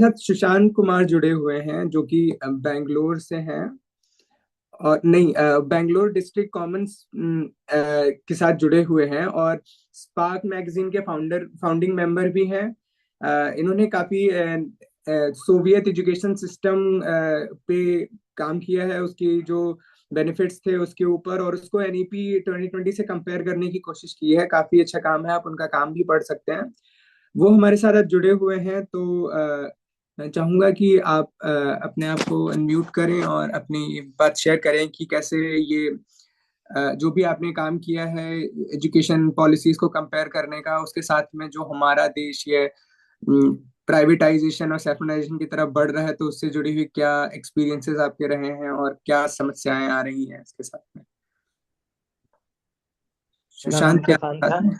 साथ सुशांत कुमार जुड़े हुए हैं, जो कि बेंगलोर से हैं। और नहीं, बेंगलोर डिस्ट्रिक्ट कॉमन्स के साथ जुड़े हुए हैं, और स्पार्क मैगजीन के फाउंडिंग मेंबर भी हैं। इन्होंने काफी सोवियत एजुकेशन सिस्टम पे काम किया है, उसकी जो बेनिफिट्स थे उसके ऊपर, और उसको एनईपी 2020 से कंपेयर करने की कोशिश की है। काफी अच्छा काम है, आप उनका काम भी पढ़ सकते हैं। वो हमारे साथ आज जुड़े हुए हैं, तो मैं चाहूंगा कि आप अपने आप को अनम्यूट करें और अपनी बात शेयर करें कि कैसे ये जो भी आपने काम किया है एजुकेशन पॉलिसीज को कंपेयर करने का, उसके साथ में जो हमारा देश ये प्राइवेटाइजेशन और सेकुलराइजेशन की तरफ बढ़ रहा है, तो उससे जुड़ी हुई क्या एक्सपीरियंसेस आपके रहे हैं और क्या समस्याएं आ रही हैं इसके साथ में। मेरा नाम सुशांत, क्या सुशांत है। साथ में?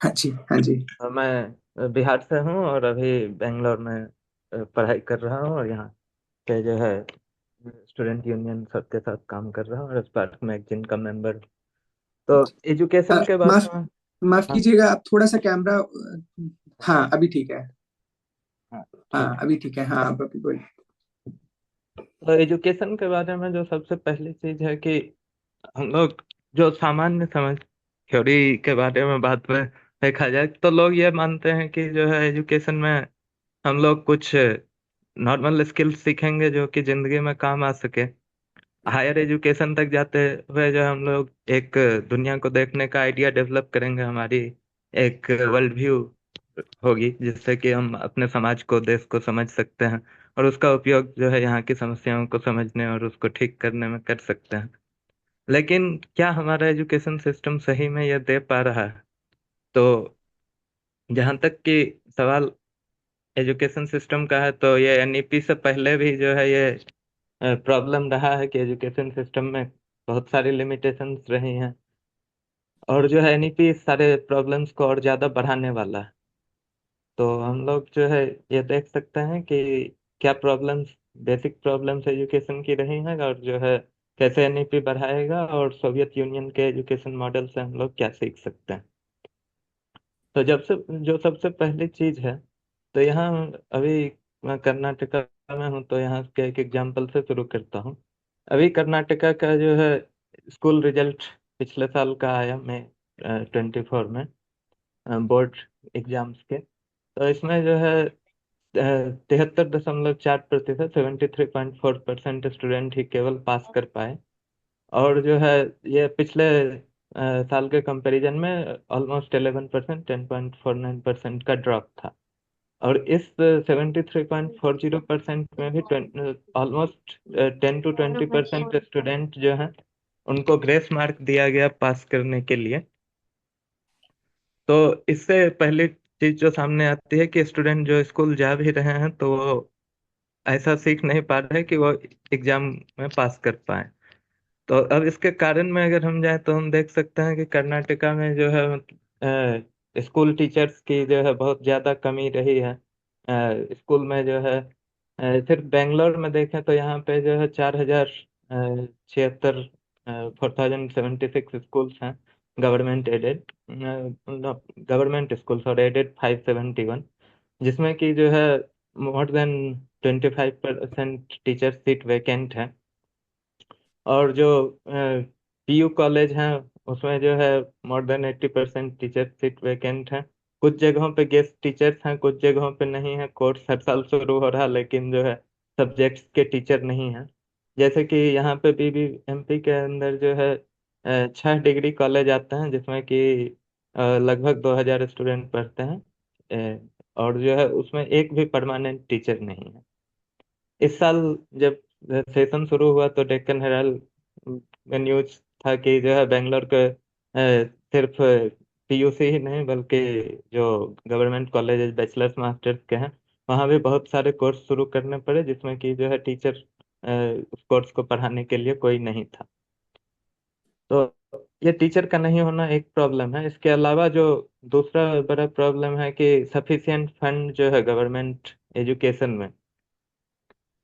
हाँ जी, हाँ जी। मैं बिहार से हूँ और अभी बेंगलोर में पढ़ाई कर रहा हूँ, और यहाँ पे जो है स्टूडेंट यूनियन सबके साथ काम कर रहा हूँ और स्पार्क मैगजीन का मेंबर। तो एजुकेशन के माफ बारे में। माफ हाँ। कीजिएगा, आप थोड़ा सा कैमरा। हाँ, अभी ठीक है। हाँ, हाँ, ठीक है। अभी ठीक है। हाँ, आप अभी बोलिए। तो एजुकेशन के बारे में जो सबसे पहली चीज है कि हम लोग जो सामान्य समझ थ्योरी के बारे में बात में देखा जाए तो लोग ये मानते हैं कि जो है एजुकेशन में हम लोग कुछ नॉर्मल स्किल्स सीखेंगे जो कि जिंदगी में काम आ सके। हायर एजुकेशन तक जाते हुए जो हम लोग एक दुनिया को देखने का आइडिया डेवलप करेंगे, हमारी एक वर्ल्ड व्यू होगी जिससे कि हम अपने समाज को, देश को समझ सकते हैं और उसका उपयोग जो है यहाँ की समस्याओं को समझने और उसको ठीक करने में कर सकते हैं। लेकिन क्या हमारा एजुकेशन सिस्टम सही में ये दे पा रहा है? तो जहाँ तक कि सवाल एजुकेशन सिस्टम का है, तो ये एनईपी से पहले भी जो है ये प्रॉब्लम रहा है कि एजुकेशन सिस्टम में बहुत सारी लिमिटेशंस रही हैं, और जो है एनईपी इस सारे प्रॉब्लम्स को और ज़्यादा बढ़ाने वाला है। तो हम लोग जो है ये देख सकते हैं कि क्या प्रॉब्लम्स, बेसिक प्रॉब्लम्स एजुकेशन की रही हैं, और जो है कैसे एनईपी बढ़ाएगा, और सोवियत यूनियन के एजुकेशन मॉडल से हम लोग क्या सीख सकते हैं। तो जब से जो सबसे पहली चीज है, तो यहाँ अभी मैं कर्नाटका में हूँ, तो यहाँ के एक एग्जाम्पल से शुरू करता हूँ। अभी कर्नाटका का जो है स्कूल रिजल्ट पिछले साल का आया, मई 24 में, बोर्ड एग्जाम्स के। तो इसमें जो है 73.4%, 73.4% स्टूडेंट ही केवल पास कर पाए। और जो है ये पिछले साल के कंपैरिजन में ऑलमोस्ट 11%, 10.49% का ड्रॉप था। और इस 73.40% में भी ऑलमोस्ट 10 to 20% स्टूडेंट जो हैं उनको ग्रेस मार्क दिया गया पास करने के लिए। तो इससे पहली चीज जो सामने आती है कि स्टूडेंट जो स्कूल जा भी रहे हैं तो वो ऐसा सीख नहीं पा रहे कि वो एग्जाम में पास कर पाए। तो अब इसके कारण में अगर हम जाए तो हम देख सकते हैं कि कर्नाटका में जो है स्कूल टीचर्स की जो है बहुत ज़्यादा कमी रही है। स्कूल में जो है सिर्फ बेंगलोर में देखें तो यहाँ पे जो है 4,076, 4,076 स्कूल्स हैं, गवर्नमेंट एडेड, गवर्नमेंट स्कूल्स, और एडेड 571, जिसमें कि जो है more than 25% teacher seat vacant है। और जो पीयू कॉलेज हैं उसमें जो है more than 80% teacher seat vacant है। कुछ जगहों पे गेस्ट टीचर्स हैं, कुछ जगहों पे नहीं है। कोर्स हर साल शुरू हो रहा, लेकिन जो है सब्जेक्ट्स के टीचर नहीं हैं। जैसे कि यहाँ पे बीबीएमपी के अंदर जो है 6 डिग्री कॉलेज आते हैं, जिसमें कि लगभग 2,000 स्टूडेंट पढ़ते हैं। और जो है उसमें एक भी परमानेंट टीचर नहीं है। इस साल जब सेशन शुरू हुआ तो डेक्कन हेराल्ड में न्यूज था कि जो है बेंगलोर के सिर्फ पीयूसी ही नहीं बल्कि जो गवर्नमेंट कॉलेज बैचलर्स मास्टर्स के हैं वहाँ भी बहुत सारे कोर्स शुरू करने पड़े, जिसमें कि जो है टीचर उस कोर्स को पढ़ाने के लिए कोई नहीं था। तो ये टीचर का नहीं होना एक प्रॉब्लम है। इसके अलावा जो दूसरा बड़ा प्रॉब्लम है कि सफिशिएंट फंड जो है गवर्नमेंट एजुकेशन में,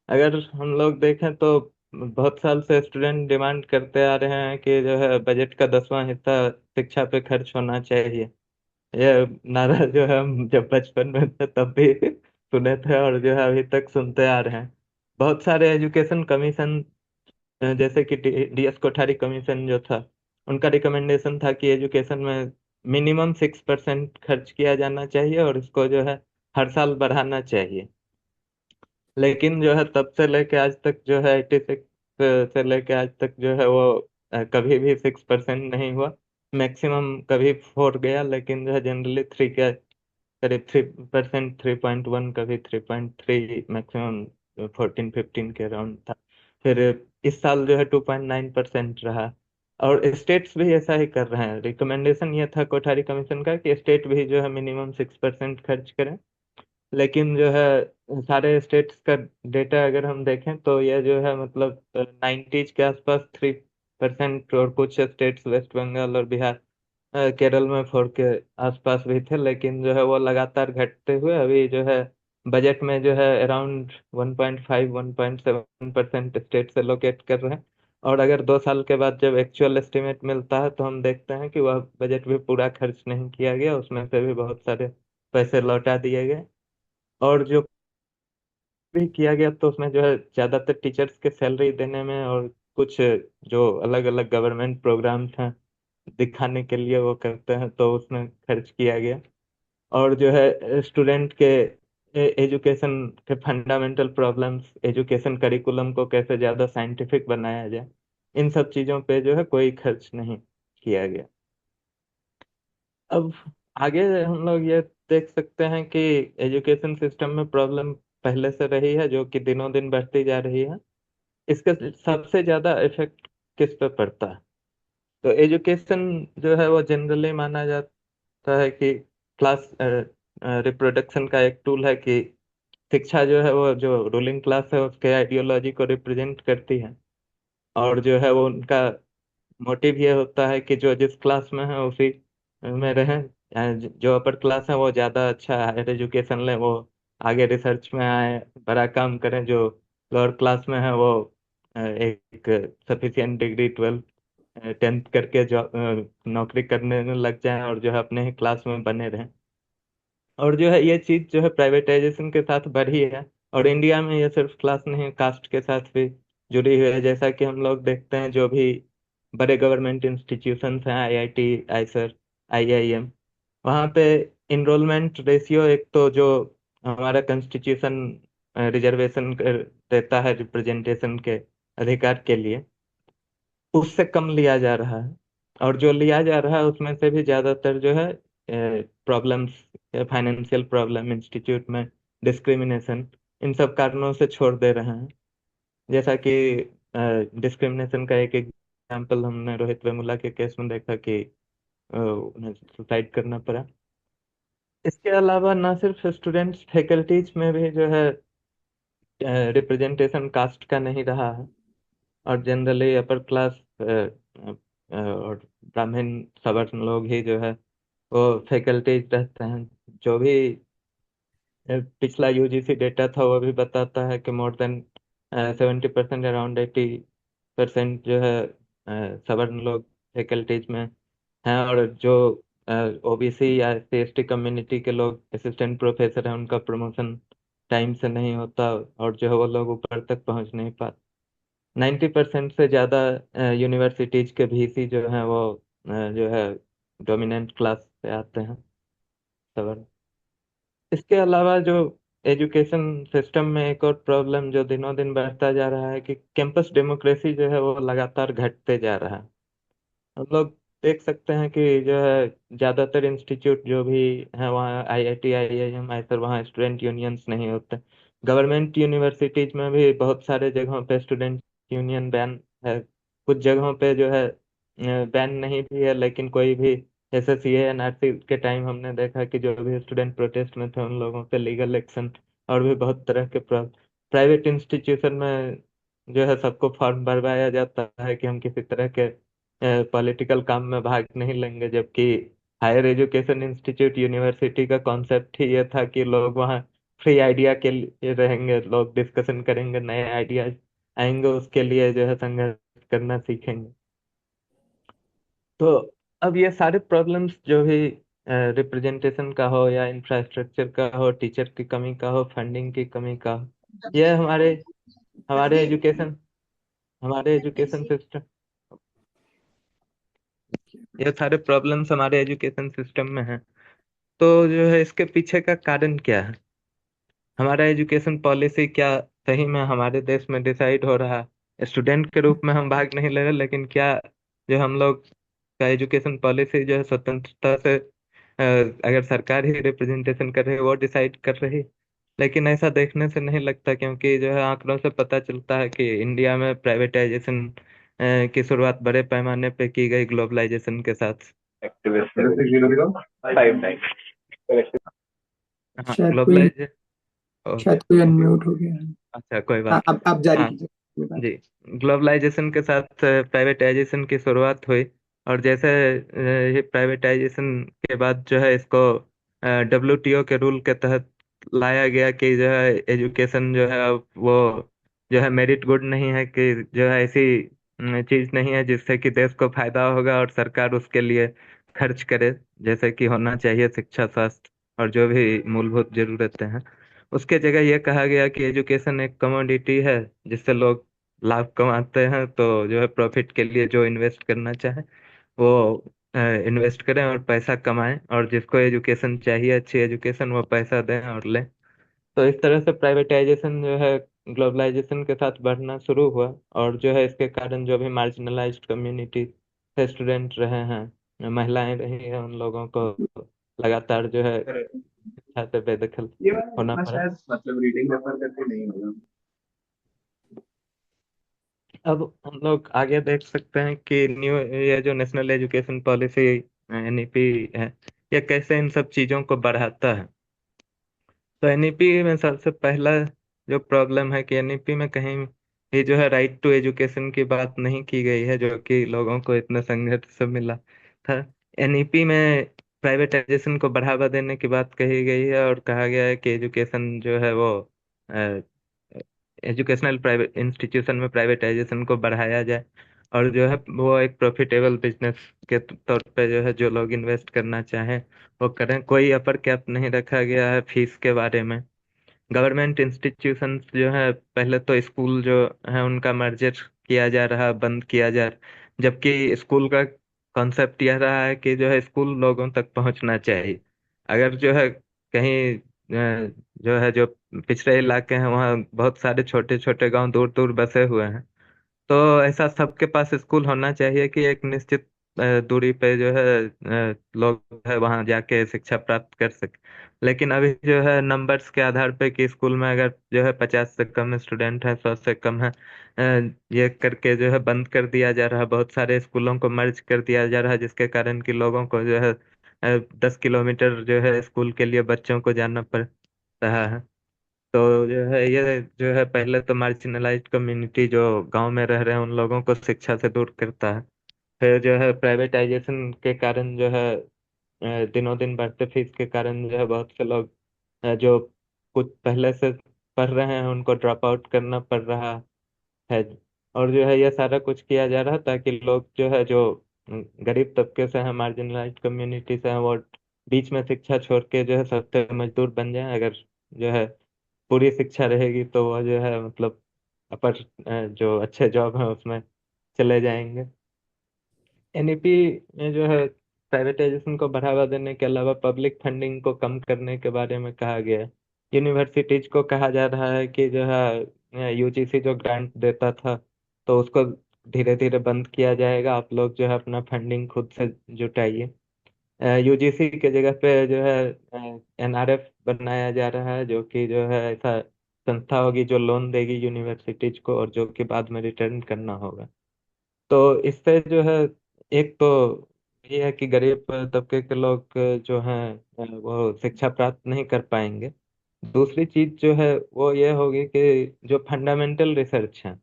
अगर हम लोग देखें तो बहुत साल से स्टूडेंट डिमांड करते आ रहे हैं कि जो है बजट का 10वां हिस्सा शिक्षा पे खर्च होना चाहिए। ये नारा जो है हम जब बचपन में थे तब भी सुने थे और जो है अभी तक सुनते आ रहे हैं। बहुत सारे एजुकेशन कमीशन, जैसे कि डीएस कोठारी कमीशन जो था, उनका रिकमेंडेशन था कि एजुकेशन में मिनिमम 6% खर्च किया जाना चाहिए और इसको जो है हर साल बढ़ाना चाहिए। लेकिन जो है तब से लेके आज तक जो है 86 से लेके आज तक जो है वो कभी भी 6% नहीं हुआ। मैक्सिमम कभी 4 गया, लेकिन जो है जनरली 3 के करीब, 3%, 3.1, कभी 3.3, मैक्सिमम 14-15 के अराउंड था। फिर इस साल जो है 2.9% रहा। और स्टेट्स भी ऐसा ही कर रहे हैं। रिकमेंडेशन ये था कोठारी कमीशन का कि स्टेट भी जो है मिनिमम 6% खर्च करें। लेकिन जो है सारे स्टेट्स का डेटा अगर हम देखें तो यह जो है मतलब 90s के आसपास 3%, और कुछ स्टेट्स वेस्ट बंगाल और बिहार, केरल में 4 के आसपास भी थे। लेकिन जो है वो लगातार घटते हुए अभी जो है बजट में जो है अराउंड 1.5 1.7% स्टेट से लोकेट कर रहे हैं। और अगर 2 साल के बाद जब एक्चुअल एस्टिमेट मिलता है तो हम देखते हैं कि वह बजट भी पूरा खर्च नहीं किया गया, उसमें से भी बहुत सारे पैसे लौटा दिए गए। और जो भी किया गया तो उसमें जो है ज्यादातर टीचर्स के सैलरी देने में और कुछ जो अलग अलग गवर्नमेंट प्रोग्राम्स हैं दिखाने के लिए वो करते हैं, तो उसमें खर्च किया गया। और जो है स्टूडेंट के एजुकेशन के फंडामेंटल प्रॉब्लम्स, एजुकेशन करिकुलम को कैसे ज्यादा साइंटिफिक बनाया जाए, इन सब चीजों पे जो है कोई खर्च नहीं किया गया। अब आगे हम लोग ये देख सकते हैं कि एजुकेशन सिस्टम में प्रॉब्लम पहले से रही है, जो कि दिनों दिन बढ़ती जा रही है। इसका सबसे ज्यादा इफेक्ट किस पे पड़ता है? तो एजुकेशन जो है वो जनरली माना जाता है कि क्लास रिप्रोडक्शन का एक टूल है, कि शिक्षा जो है वो जो रूलिंग क्लास है उसके आइडियोलॉजी को रिप्रेजेंट करती है। और जो है वो उनका मोटिव ये होता है कि जो जिस क्लास में है उसी में रहें। जो अपर क्लास है वो ज़्यादा अच्छा हायर एजुकेशन लें, वो आगे रिसर्च में आए, बड़ा काम करें। जो लोअर क्लास में है वो एक सफिशिएंट डिग्री 10th करके जो नौकरी करने में लग जाएं और जो है अपने ही क्लास में बने रहें। और जो है ये चीज जो है प्राइवेटाइजेशन के साथ बढ़ी है। और इंडिया में ये सिर्फ क्लास नहीं, कास्ट के साथ भी जुड़ी हुई है। जैसा कि हम लोग देखते हैं जो भी बड़े गवर्नमेंट इंस्टीट्यूशंस हैं, आईआईटी, आईसर, आईआईएम, वहाँ पे इनरोलमेंट रेशियो, एक तो जो हमारा कॉन्स्टिट्यूशन रिजर्वेशन देता है रिप्रेजेंटेशन के अधिकार के लिए, उससे कम लिया जा रहा है। और जो लिया जा रहा है उसमें से भी ज्यादातर जो है प्रॉब्लम्स, फाइनेंशियल प्रॉब्लम, इंस्टीट्यूट में डिस्क्रिमिनेशन, इन सब कारणों से छोड़ दे रहे हैं। जैसा कि डिस्क्रिमिनेशन का एक एग्जाम्पल हमने रोहित वेमुला के केस में देखा कि उन्हें सुसाइड करना पड़ा। इसके अलावा ना सिर्फ स्टूडेंट्स, फैकल्टीज में भी जो है रिप्रेजेंटेशन कास्ट का नहीं रहा है। और जनरली अपर क्लास और ब्राह्मण सवर्ण लोग ही जो है वो फैकल्टीज रहते हैं। जो भी पिछला यूजीसी डेटा था वो भी बताता है कि मोर देन 70%, अराउंड 80% जो है सवर्ण लोग फैकल्टीज में हैं। और जो ओबीसी या एसटी कम्युनिटी के लोग असिस्टेंट प्रोफेसर हैं उनका प्रमोशन टाइम से नहीं होता, और जो है वो लोग ऊपर तक पहुंच नहीं पाते। 90% से ज़्यादा यूनिवर्सिटीज के वीसी जो हैं वो जो है डोमिनेंट क्लास से आते हैं, सवर्ण। इसके अलावा जो एजुकेशन सिस्टम में एक और प्रॉब्लम जो दिनों दिन बढ़ता जा रहा है कि कैंपस डेमोक्रेसी जो है वो लगातार घटते जा रहा है। हम लोग देख सकते हैं कि जो है ज्यादातर इंस्टीट्यूट जो भी है वहाँ आईआईटी, आईआईएम, आईसर, वहाँ स्टूडेंट यूनियंस नहीं होते। गवर्नमेंट यूनिवर्सिटीज में भी बहुत सारे जगहों पे स्टूडेंट यूनियन बैन है। कुछ जगहों पे जो है बैन नहीं भी है, लेकिन कोई भी एसएससीए एनआरसी के टाइम हमने देखा कि जो भी स्टूडेंट प्रोटेस्ट में थे उन लोगों पे लीगल एक्शन और भी बहुत तरह के प्राइवेट इंस्टीट्यूशन में जो है सबको फॉर्म भरवाया जाता है कि हम किसी तरह के पॉलिटिकल काम में भाग नहीं लेंगे। जबकि हायर एजुकेशन इंस्टीट्यूट, यूनिवर्सिटी का कॉन्सेप्ट ही ये था कि लोग वहाँ फ्री आइडिया के लिए रहेंगे, लोग डिस्कशन करेंगे, नए आइडियाज आएंगे, उसके लिए जो है संघर्ष करना सीखेंगे। तो अब ये सारे प्रॉब्लम्स जो भी रिप्रेजेंटेशन का हो या इंफ्रास्ट्रक्चर का हो, टीचर की कमी का हो, फंडिंग की कमी का हो, यह हमारे एजुकेशन हमारे एजुकेशन सिस्टम ये सारे प्रॉब्लम्स हमारे एजुकेशन सिस्टम में हैं। तो जो है इसके पीछे का कारण क्या है? हमारा एजुकेशन पॉलिसी क्या सही में हमारे देश में डिसाइड हो रहा है? स्टूडेंट के रूप में हम भाग नहीं ले रहे, लेकिन क्या जो हम लोग का एजुकेशन पॉलिसी जो है स्वतंत्रता से अगर सरकार ही रिप्रेजेंटेशन कर रही है वो डिसाइड कर रही। लेकिन ऐसा देखने से नहीं लगता, क्योंकि जो है आंकड़ों से पता चलता है कि इंडिया में प्राइवेटाइजेशन की शुरुआत बड़े पैमाने पे की गई ग्लोबलाइजेशन के साथ। हाँ, शायद कोई ग्लोबलाइज ओके। शायद कोई अनम्यूट हो गया है। अच्छा, कोई हाँ, बात अब आप जारी हाँ कीजिए ये बात। जी। ग्लोबलाइजेशन के साथ प्राइवेटाइजेशन की शुरुआत हुई, और जैसे ये प्राइवेटाइजेशन के बाद जो है इसको डब्ल्यूटीओ के रूल के तहत लाया गया कि जो है एजुकेशन जो है अब वो जो है मेरिट गुड नहीं है, कि जो है ऐसी चीज नहीं है जिससे कि देश को फायदा होगा और सरकार उसके लिए खर्च करे, जैसे कि होना चाहिए शिक्षा, स्वास्थ्य और जो भी मूलभूत जरूरतें हैं। उसके जगह ये कहा गया कि एजुकेशन एक कमोडिटी है जिससे लोग लाभ कमाते हैं, तो जो है प्रॉफिट के लिए जो इन्वेस्ट करना चाहे वो इन्वेस्ट करें और पैसा कमाएं, और जिसको एजुकेशन चाहिए, अच्छी एजुकेशन, वो पैसा दें और लें। तो इस तरह से प्राइवेटाइजेशन जो है ग्लोबलाइजेशन के साथ बढ़ना शुरू हुआ, और जो है इसके कारण जो भी मार्जिनलाइज्ड कम्युनिटी से स्टूडेंट रहे हैं, महिलाएं रही हैं, उन लोगों को लगातार जो है शिक्षा से बेदखल ये वाला होना इतना पड़ा। शायद मतलब रीडिंग रेफर करके नहीं होगा। अब हम लोग आगे देख सकते हैं कि न्यू ये जो नेशनल एजुकेशन पॉलिसी एनईपी है, ये कैसे इन सब चीजों को बढ़ाता है। तो एनईपी में सबसे पहला जो प्रॉब्लम है कि एनईपी में कहीं भी जो है राइट टू एजुकेशन की बात नहीं की गई है, जो कि लोगों को इतना संघर्ष से मिला था। एनईपी में प्राइवेटाइजेशन को बढ़ावा देने की बात कही गई है, और कहा गया है कि एजुकेशन जो है वो एजुकेशनल प्राइवेट इंस्टीट्यूशन में प्राइवेटाइजेशन को बढ़ाया जाए, और जो है वो एक प्रॉफिटेबल बिजनेस के तौर पे जो है जो लोग इन्वेस्ट करना चाहें वो करें। कोई अपर कैप नहीं रखा गया है फीस के बारे में। गवर्नमेंट इंस्टीट्यूशंस जो है, पहले तो स्कूल जो है उनका मर्जर किया जा रहा, बंद किया जा रहा, जबकि स्कूल का कॉन्सेप्ट यह रहा है कि जो है स्कूल लोगों तक पहुंचना चाहिए। अगर जो है कहीं जो है जो पिछड़े इलाके हैं वहाँ बहुत सारे छोटे छोटे गांव दूर दूर बसे हुए हैं, तो ऐसा सबके पास स्कूल होना चाहिए कि एक निश्चित दूरी पे जो है लोग है वहाँ जाके शिक्षा प्राप्त कर सके। लेकिन अभी जो है नंबर्स के आधार पे कि स्कूल में अगर जो है 50 से कम स्टूडेंट है, 100 से कम है, ये करके जो है बंद कर दिया जा रहा है। बहुत सारे स्कूलों को मर्ज कर दिया जा रहा है, जिसके कारण कि लोगों को जो है 10 किलोमीटर जो है स्कूल के लिए बच्चों को जाना पड़ रहा है। तो जो है ये जो है पहले तो मार्जिनलाइज्ड कम्युनिटी जो गांव में रह रहे हैं उन लोगों को शिक्षा से दूर करता है। फिर जो है प्राइवेटाइजेशन के कारण जो है दिनों दिन बढ़ते फीस के कारण जो है बहुत से लोग जो कुछ पहले से पढ़ रहे हैं उनको ड्रॉप आउट करना पड़ रहा है। और जो है ये सारा कुछ किया जा रहा है ताकि लोग जो है जो गरीब तबके से हैं, मार्जिनलाइज्ड कम्युनिटी से हैं, वो बीच में शिक्षा छोड़ के जो है सस्ते मजदूर बन जाएं। अगर जो है पूरी शिक्षा रहेगी तो वो जो है मतलब अपर जो अच्छे जॉब है उसमें चले जाएंगे। एनईपी में जो है प्राइवेटाइजेशन को बढ़ावा देने के अलावा पब्लिक फंडिंग को कम करने के बारे में कहा गया है। यूनिवर्सिटीज को कहा जा रहा है कि जो है यूजीसी जो ग्रांट देता था तो उसको धीरे धीरे बंद किया जाएगा, आप लोग जो है अपना फंडिंग खुद से जुटाइए। यूजीसी के जगह पे जो है एनआरएफ बनाया जा रहा है, जो कि जो है ऐसा संस्था होगी जो लोन देगी यूनिवर्सिटीज को और जो कि बाद में रिटर्न करना होगा। तो इससे जो है एक तो ये है कि गरीब तबके के लोग जो हैं वो शिक्षा प्राप्त नहीं कर पाएंगे। दूसरी चीज जो है वो ये होगी कि जो फंडामेंटल रिसर्च है,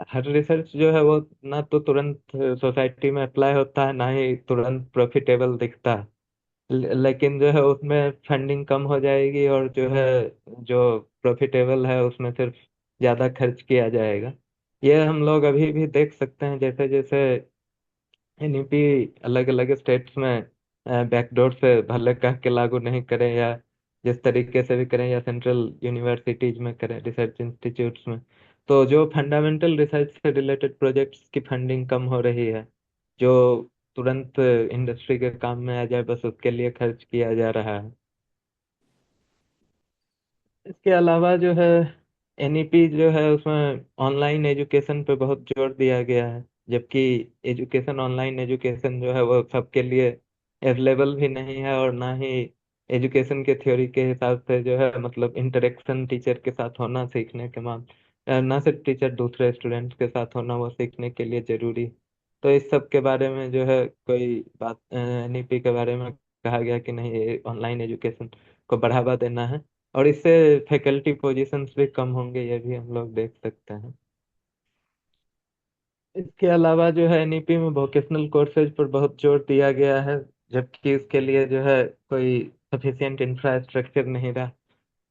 हर रिसर्च जो है वो ना तो तुरंत सोसाइटी में अप्लाई होता है, ना ही तुरंत प्रॉफिटेबल दिखता है। लेकिन जो है उसमें फंडिंग कम हो जाएगी, और जो है जो प्रॉफिटेबल है उसमें सिर्फ ज्यादा खर्च किया जाएगा। ये हम लोग अभी भी देख सकते हैं, जैसे जैसे एनईपी अलग अलग स्टेट्स में बैकडोर से भले कह के लागू नहीं करें, या जिस तरीके से भी करें, या सेंट्रल यूनिवर्सिटीज में करें, रिसर्च इंस्टीट्यूट्स में, तो जो फंडामेंटल रिसर्च से रिलेटेड प्रोजेक्ट्स की फंडिंग कम हो रही है, जो तुरंत इंडस्ट्री के काम में आ जाए बस उसके लिए खर्च किया जा रहा है। इसके अलावा जो है एनईपी जो है उसमें ऑनलाइन एजुकेशन पे बहुत जोर दिया गया है, जबकि एजुकेशन, ऑनलाइन एजुकेशन जो है वो सबके लिए अवेलेबल भी नहीं है, और ना ही एजुकेशन के थ्योरी के हिसाब से जो है मतलब इंटरेक्शन टीचर के साथ होना सीखने के ना सिर्फ टीचर दूसरे स्टूडेंट्स के साथ होना वो सीखने के लिए जरूरी। तो इस सब के बारे में जो है कोई बात एनईपी के बारे में कहा गया कि नहीं, ऑनलाइन एजुकेशन को बढ़ावा देना है, और इससे फैकल्टी पोजीशंस भी कम होंगे, ये भी हम लोग देख सकते हैं। इसके अलावा जो है एनईपी में वोकेशनल कोर्सेज पर बहुत जोर दिया गया है, जबकि इसके लिए जो है कोई सफिशिएंट इंफ्रास्ट्रक्चर नहीं रहा।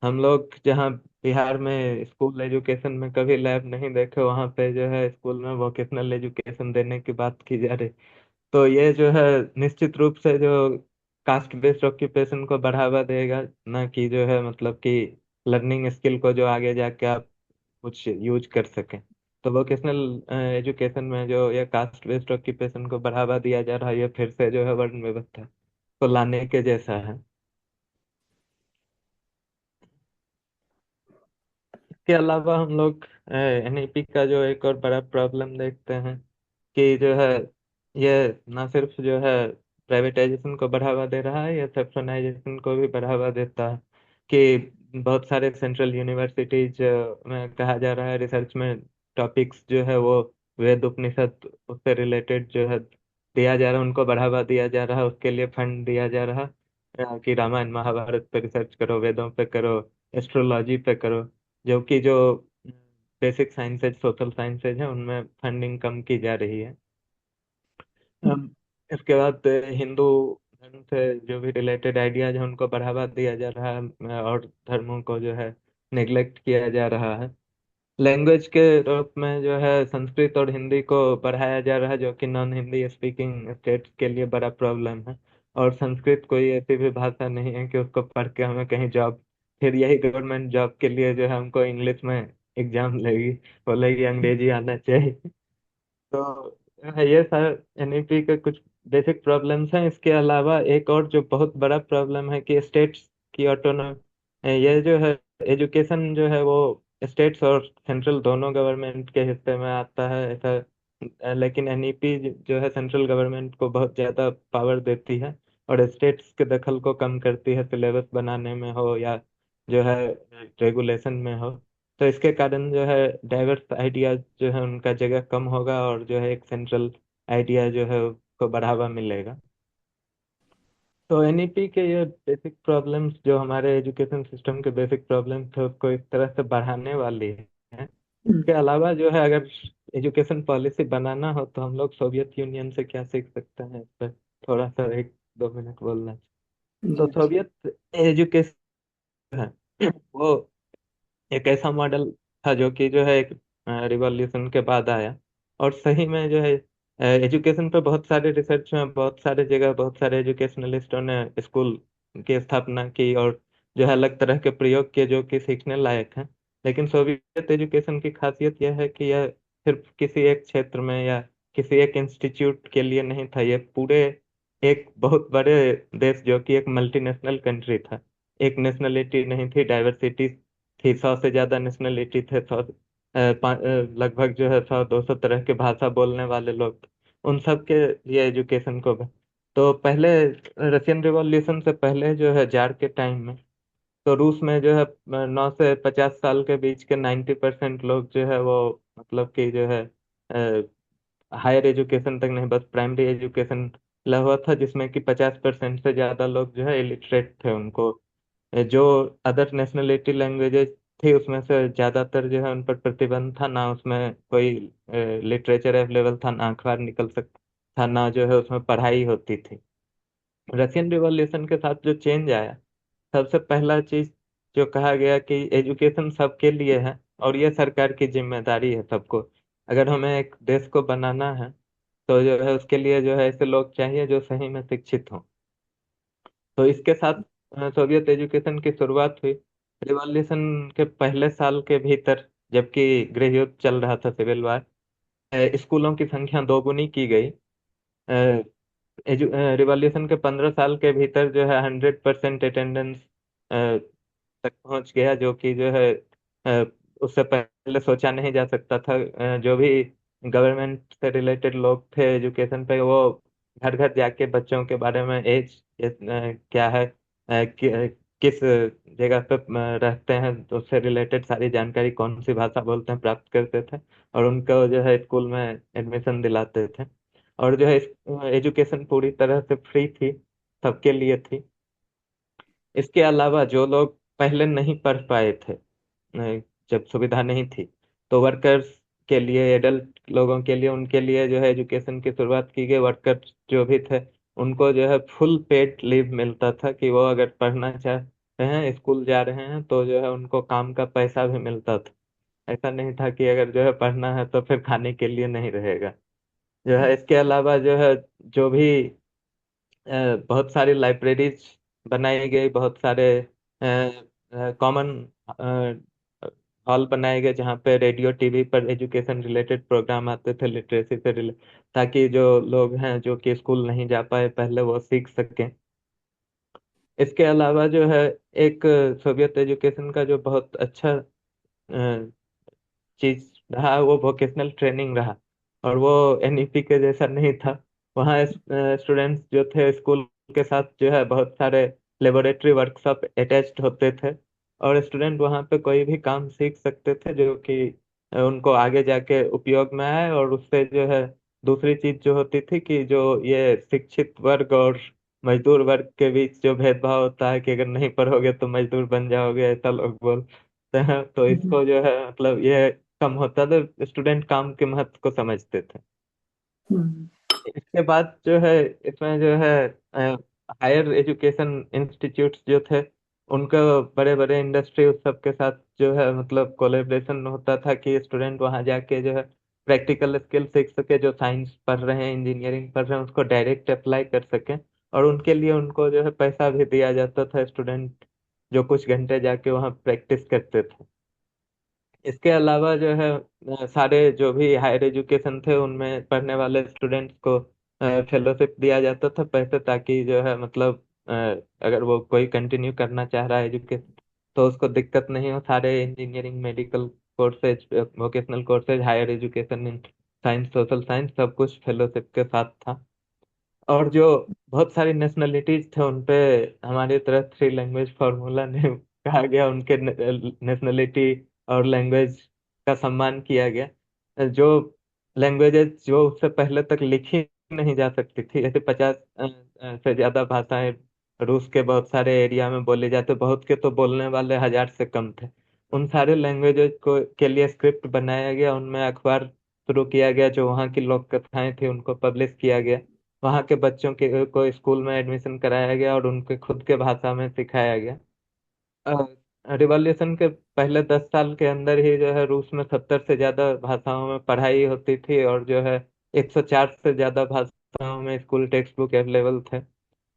हम लोग जहाँ बिहार में स्कूल एजुकेशन में कभी लैब नहीं देखे, वहाँ पे जो है स्कूल में वोकेशनल एजुकेशन देने की बात की जा रही। तो ये जो है निश्चित रूप से जो कास्ट बेस्ड ऑक्यूपेशन को बढ़ावा देगा, ना कि जो है मतलब कि लर्निंग स्किल को जो आगे जाके आप कुछ यूज कर सकें। तो वोकेशनल एजुकेशन में जो ये कास्ट बेस्ड ऑक्यूपेशन को बढ़ावा दिया जा रहा है, ये फिर से जो है वर्ण व्यवस्था को लाने के जैसा है। इसके अलावा हम लोग एनईपी का जो एक और बड़ा प्रॉब्लम देखते हैं कि जो है ये ना सिर्फ जो है प्राइवेटाइजेशन को बढ़ावा दे रहा है, ये सेक्शनाइजेशन को भी बढ़ावा देता है। कि बहुत सारे सेंट्रल यूनिवर्सिटीज में कहा जा रहा है, रिसर्च में टॉपिक्स जो है वो वेद उपनिषद उससे रिलेटेड जो है दिया जा रहा है, उनको बढ़ावा दिया जा रहा है, उसके लिए फंड दिया जा रहा है। कि रामायण महाभारत पे रिसर्च करो, वेदों पे करो, एस्ट्रोलॉजी पे करो, जबकि जो बेसिक साइंसेज, सोशल साइंसेज हैं, उनमें फंडिंग कम की जा रही है। हम इसके बाद हिंदू धर्म से जो भी रिलेटेड आइडियाज हैं उनको बढ़ावा दिया जा रहा है, और धर्मों को जो है नेग्लेक्ट किया जा रहा है। लैंग्वेज के रूप में जो है संस्कृत और हिंदी को बढ़ाया जा रहा है, जो कि नॉन हिंदी स्पीकिंग स्टेट्स के लिए बड़ा प्रॉब्लम है। और संस्कृत कोई ऐसी भी भाषा नहीं है कि उसको पढ़ के हमें कहीं जॉब, फिर यही गवर्नमेंट जॉब के लिए जो है हमको इंग्लिश में एग्जाम लेगी, बोलेगी अंग्रेजी आना चाहिए। तो ये सर एनईपी के कुछ बेसिक प्रॉब्लम्स हैं। इसके अलावा एक और जो बहुत बड़ा प्रॉब्लम है कि स्टेट्स की ऑटोनॉमी, ये जो है एजुकेशन जो है वो स्टेट्स और सेंट्रल दोनों गवर्नमेंट के हिस्से में आता है ऐसा। लेकिन एनईपी जो है सेंट्रल गवर्नमेंट को बहुत ज़्यादा पावर देती है, और स्टेट्स के दखल को कम करती है, सिलेबस बनाने में हो या जो है रेगुलेशन में हो। तो इसके कारण जो है डाइवर्स आइडियाज जो है उनका जगह कम होगा, और जो है एक सेंट्रल आइडिया जो है उसको बढ़ावा मिलेगा। तो एनईपी के ये बेसिक प्रॉब्लम्स, जो हमारे एजुकेशन सिस्टम के बेसिक प्रॉब्लम्स थे, उसको इस तरह से बढ़ाने वाली है। इसके अलावा जो है अगर एजुकेशन पॉलिसी बनाना हो तो हम लोग सोवियत यूनियन से क्या सीख सकते हैं, इस पर थोड़ा सा 1-2 मिनट बोलना। तो जी। सोवियत एजुकेशन है वो एक ऐसा मॉडल था जो कि जो है एक रिवॉल्यूशन के बाद आया, और सही में जो है एजुकेशन पे बहुत सारे रिसर्च में, बहुत सारे जगह, बहुत सारे एजुकेशनलिस्टों ने स्कूल की स्थापना की, और जो है अलग तरह के प्रयोग किए जो कि सीखने लायक हैं। लेकिन सोवियत एजुकेशन की खासियत यह है कि यह सिर्फ किसी एक क्षेत्र में या किसी एक इंस्टीट्यूट के लिए नहीं था, ये पूरे एक बहुत बड़े देश, जो कि एक मल्टीनेशनल कंट्री था, एक नेशनलिटी नहीं थी, डाइवर्सिटी थी, 100 से ज्यादा नेशनलिटी थे, लगभग जो है 100-200 तरह के भाषा बोलने वाले लोग थे। उन सब के लिए एजुकेशन को तो पहले रशियन रिवॉल्यूशन से पहले जो है जार के टाइम में, तो रूस में जो है 9 से 50 साल के बीच के 90% लोग जो है वो मतलब कि जो है हायर एजुकेशन तक नहीं, बस प्राइमरी एजुकेशन ला हुआ था, जिसमें कि 50% से ज्यादा लोग जो है इलिटरेट थे। उनको जो अदर नेशनलिटी लैंग्वेजेस थी उसमें से ज्यादातर जो है उन पर प्रतिबंध था, ना उसमें कोई लिटरेचर अवेलेबल था, ना अखबार निकल सकता था, ना जो है उसमें पढ़ाई होती थी। रशियन रिवॉल्यूशन के साथ जो चेंज आया, सबसे पहला चीज जो कहा गया कि एजुकेशन सबके लिए है, और ये सरकार की जिम्मेदारी है सबको। अगर हमें एक देश को बनाना है तो जो है उसके लिए जो है ऐसे लोग चाहिए जो सही में शिक्षित हों। तो इसके साथ सोवियत एजुकेशन की शुरुआत हुई। रिवॉल्यूशन के पहले साल के भीतर, जबकि गृह युद्ध चल रहा था, सिविल वार, स्कूलों की संख्या दोगुनी की गई। रिवॉल्यूशन के 15 साल के भीतर जो है 100% अटेंडेंस तक पहुंच गया, जो कि जो है अ, उससे पहले सोचा नहीं जा सकता था। जो भी गवर्नमेंट से रिलेटेड लोग थे एजुकेशन पे, वो घर घर जाके बच्चों के बारे में एज क्या है, किस जगह पे रहते हैं, तो उससे रिलेटेड सारी जानकारी, कौन सी भाषा बोलते हैं, प्राप्त करते थे। और उनको जो है स्कूल में एडमिशन दिलाते थे। और जो है एजुकेशन पूरी तरह से फ्री थी, सबके लिए थी। इसके अलावा जो लोग पहले नहीं पढ़ पाए थे, जब सुविधा नहीं थी, तो वर्कर्स के लिए, एडल्ट लोगों के लिए, उनके लिए जो है एजुकेशन की शुरुआत की गई। वर्कर्स जो भी थे, उनको जो है फुल पेड लीव मिलता था, कि वो अगर पढ़ना चाह रहे हैं, स्कूल जा रहे हैं, तो जो है उनको काम का पैसा भी मिलता था। ऐसा नहीं था कि अगर जो है पढ़ना है तो फिर खाने के लिए नहीं रहेगा। जो है इसके अलावा जो है, जो भी बहुत सारी लाइब्रेरीज बनाई गई, बहुत सारे कॉमन हॉल बनाए गए, जहाँ पे रेडियो टीवी पर एजुकेशन रिलेटेड प्रोग्राम आते थे, लिटरेसी से रिलेटेड, ताकि जो लोग हैं जो कि स्कूल नहीं जा पाए पहले, वो सीख सकें। इसके अलावा जो है, एक सोवियत एजुकेशन का जो बहुत अच्छा चीज रहा, वो वोकेशनल ट्रेनिंग रहा। और वो एनईपी के जैसा नहीं था। वहाँ स्टूडेंट्स जो थे, स्कूल के साथ जो है बहुत सारे लेबोरेटरी वर्कशॉप अटैच्ड होते थे। और स्टूडेंट वहाँ पे कोई भी काम सीख सकते थे, जो कि उनको आगे जाके उपयोग में आए। और उससे जो है, दूसरी चीज जो होती थी, कि जो ये शिक्षित वर्ग और मजदूर वर्ग के बीच जो भेदभाव होता है, कि अगर नहीं पढ़ोगे तो मजदूर बन जाओगे, ऐसा लोग बोलते हैं, तो हम्म। इसको जो है मतलब ये कम होता था। स्टूडेंट काम के महत्व को समझते थे। हम्म। इसके बाद जो है, इसमें जो है हायर एजुकेशन इंस्टीट्यूट्स जो थे, उनका बड़े बड़े इंडस्ट्री उस सब के साथ जो है मतलब कोलेब्रेशन होता था, कि स्टूडेंट वहाँ जाके जो है प्रैक्टिकल स्किल सीख सके, जो साइंस पढ़ रहे हैं, इंजीनियरिंग पढ़ रहे हैं, उसको डायरेक्ट अप्लाई कर सकें। और उनके लिए उनको जो है पैसा भी दिया जाता था, स्टूडेंट जो कुछ घंटे जाके वहाँ प्रैक्टिस करते थे। इसके अलावा जो है सारे जो भी हायर एजुकेशन थे, उनमें पढ़ने वाले स्टूडेंट्स को फेलोशिप दिया जाता था, पैसे, ताकि जो है मतलब अगर वो कोई कंटिन्यू करना चाह रहा है एजुकेशन, तो उसको दिक्कत नहीं हो। सारे engineering, medical courses, vocational courses, higher education in science, social science, सब कुछ फेलोशिप के साथ था। और जो बहुत सारी नेशनलिटीज थे, उनपे हमारी तरह थ्री लैंग्वेज फार्मूला ने कहा गया, उनके नेशनलिटी और लैंग्वेज का सम्मान किया गया। जो लैंग्वेजेस जो उससे पहले तक लिखी नहीं जा सकती थी, जैसे 50 से ज्यादा भाषाएं रूस के बहुत सारे एरिया में बोले जाते, बहुत के तो बोलने वाले 1000 से कम थे। उन सारे लैंग्वेजेस को के लिए स्क्रिप्ट बनाया गया, उनमें अखबार शुरू किया गया, जो वहाँ की लोक कथाएं थी उनको पब्लिश किया गया। वहाँ के बच्चों के को स्कूल में एडमिशन कराया गया, और उनके खुद के भाषा में सिखाया गया। रिवॉल्यूशन के पहले 10 साल के अंदर ही जो है, रूस में 70 से ज्यादा भाषाओं में पढ़ाई होती थी, और जो है 104 से ज्यादा भाषाओं में स्कूल टेक्स्ट बुक अवेलेबल थे।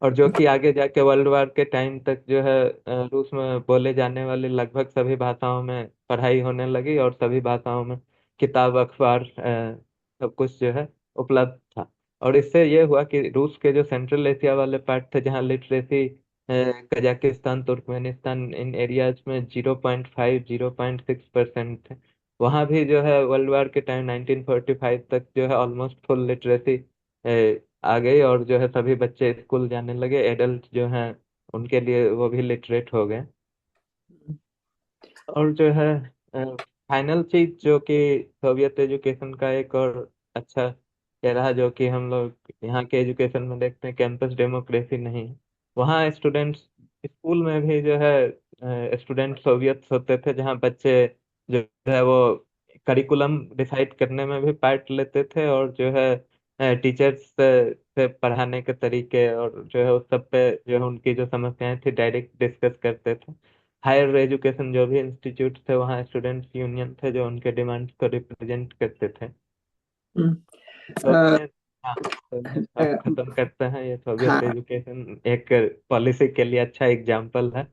और जो कि आगे जाके वर्ल्ड वार के टाइम तक जो है रूस में बोले जाने वाले लगभग सभी भाषाओं में पढ़ाई होने लगी, और सभी भाषाओं में किताब, अखबार, सब कुछ जो है उपलब्ध था। और इससे ये हुआ कि रूस के जो सेंट्रल एशिया वाले पार्ट थे, जहाँ लिटरेसी, कजाकिस्तान, तुर्कमेनिस्तान, इन एरियाज में 0.5, 0.6% थे। वहाँ भी जो है वर्ल्ड वार के टाइम 1945 तक जो है ऑलमोस्ट फुल लिटरेसी आ गई, और जो है सभी बच्चे स्कूल जाने लगे। एडल्ट जो हैं, उनके लिए वो भी लिटरेट हो गए। और जो है फाइनल चीज, जो कि सोवियत एजुकेशन का एक और अच्छा ये रहा, जो कि हम लोग यहाँ के एजुकेशन में देखते हैं, कैंपस डेमोक्रेसी नहीं है। वहाँ स्टूडेंट्स, स्कूल में भी जो है स्टूडेंट सोवियत होते थे, जहाँ बच्चे जो है वो करिकुलम डिसाइड करने में भी पार्ट लेते थे, और जो है टीचर्स से पढ़ाने के तरीके, और जो है उस सब पे जो है उनकी जो समस्याएं थी डायरेक्ट डिस्कस करते थे। हायर एजुकेशन जो भी इंस्टीट्यूट थे, वहाँ स्टूडेंट्स यूनियन थे, जो उनके डिमांड्स को रिप्रेजेंट करते थे। हम्म। तो अ, इसमें हाँ, चलिए अ, अब खत्म करते हैं। ये सोवियत हाँ एजुकेशन एक पॉलिसी के लिए अच्छा एग्जाम्पल है।